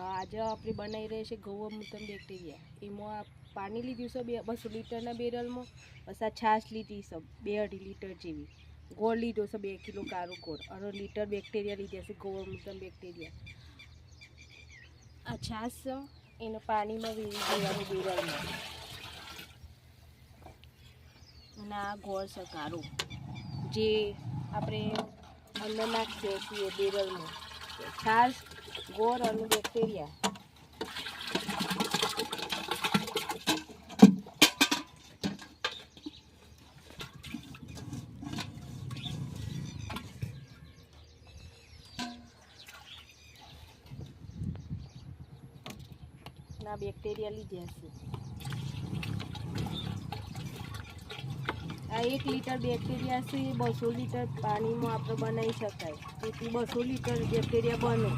આજે આપણે બનાવી રહ્યા છીએ ગૌમૂત્ર બેક્ટેરિયા. એમાં પાણી લીધું છે 200 લીટરના બેરલમાં, બસ આ છાશ લીધી છે 2-2.5 લીટર જેવી, ગોળ લીધો છે 2 કિલો કાળું ગોળ, અને લીટર બેક્ટેરિયા લીધા છે ગૌમૂત્ર બેક્ટેરિયા. આ છાશ છે એને પાણીમાં વેરી દેવાનું બેરલમાં, અને આ ગોળ છે કાળો જે આપણે અંદર નાખીએ છીએ બેરલમાં. છાશ, ગોળ અને બેક્ટેરિયા. ના બેક્ટેરિયા લીધા છે. આ 1 લીટર બેક્ટેરિયા છે 200 લીટર પાણીમાં આપણે બનાવી શકાય. તેથી 200 લીટર બેક્ટેરિયા બને.